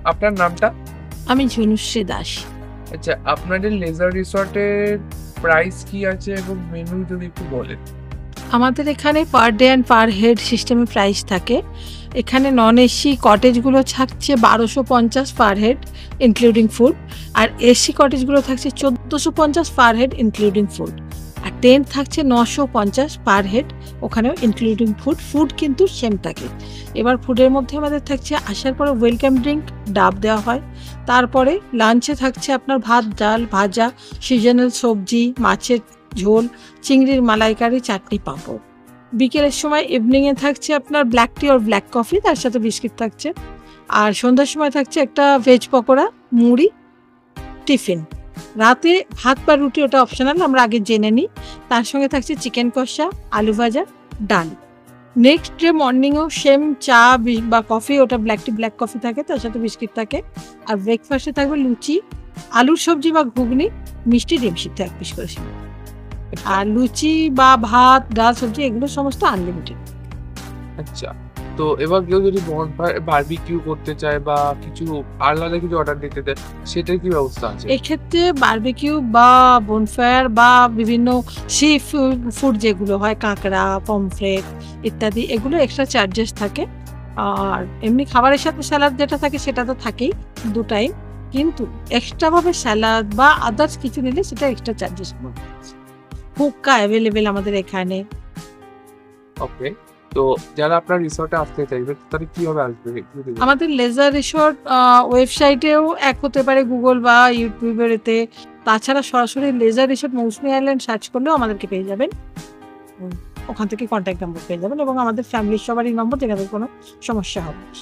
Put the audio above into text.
আপনার নামটা? আমি ঝুনুশ্রী দাস। আচ্ছা, আপনাদের লেজার রিসর্টের প্রাইস কি আছে এবং মেনু যদি একটু বলেন? আমাদের এখানে per day and per head সিস্টেমে প্রাইস থাকে। এখানে নন এসি কটেজগুলো থাকছে ১২৫০ পার হেড ইনক্লুডিং ফুড। আর এসি কটেজগুলো থাকছে ১৪৫০ পার হেড ইনক্লুডিং ফুড। আর টেন্ট থাকছে ৯৫০ পার হেড, ওখানেও ইনক্লুডিং ফুড। ফুড কিন্তু সেম থাকে। এবার ফুডের মধ্যে আমাদের থাকছে আসার পরে ওয়েলকাম ড্রিঙ্ক ডাব দেওয়া হয়। তারপরে লাঞ্চে থাকছে আপনার ভাত, ডাল, ভাজা, সিজনাল সবজি, মাছের ঝোল, চিংড়ির মালাইকারি, চাটনি, পাঁপড়। বিকেলের সময় ইভিনিংয়ে থাকছে আপনার ব্ল্যাক টি আর ব্ল্যাক কফি, তার সাথে বিস্কিট থাকছে। আর সন্ধ্যার সময় থাকছে একটা ভেজ পকোড়া, মুড়ি, টিফিন। রাতে ভাত বা রুটি ওটা অপশনাল, আমরা আগে জেনে নিই। তার সঙ্গে থাকছে চিকেন কষা, আলু ভাজা, ডাল। নেক্সট ডে মর্নিংয়েও সেম চা বা কফি, ওটা ব্ল্যাক টি ব্ল্যাক কফি থাকে, তার সাথে বিস্কিট থাকে। আর ব্রেকফাস্টে থাকবে লুচি, আলুর সবজি বা ঘুগনি, মিষ্টি, ডিম সিদ্ধ ১ পিস করে। আর লুচি বা ভাত, ডাল, সবজি এগুলো সমস্ত আনলিমিটেড। আচ্ছা, তো এবার কেউ যদি বারবিকিউ করতে চায় বা কিছু আলাদা কিছু অর্ডার দিতে চায়, সেটার কি ব্যবস্থা আছে? এক্ষেত্রে বারবিকিউ বা বনফায়ার বা বিভিন্ন সি ফুড যেগুলো হয়, কাঁকড়া, পমফ্রেট ইত্যাদি, এগুলো এক্সট্রা চার্জেস থাকে। আর এমনি খাবারের সাথে স্যালাড যেটা থাকে সেটা তো থাকেই ২ টাইম। কিন্তু এক্সট্রাভাবে স্যালাড বা আদার্স কিছু নিলে সেটা এক্সট্রা চার্জেস পড়বে। হুক্কা অ্যাভেলেবেল আমাদের এখানে। ওকে। তো যারা আপনার রিসর্টে আসতে চাইবে তারা কিভাবে আসবে? একটু যদি বলেন। আমাদের লেজার রিসোর্ট ওয়েবসাইটেও এক হতে পারে, গুগল বা ইউটিউবের এতে। তাছাড়া সরাসরি লেজার রিসোর্ট মৌসুমী আইল্যান্ড সার্চ করলেও আমাদেরকে পেয়ে যাবেন। ওখান থেকে কন্ট্যাক্ট নাম্বার পেয়ে যাবেন এবং আমাদের ফ্যামিলির সবারই নম্বর, যেখানে কোনো সমস্যা হবে না।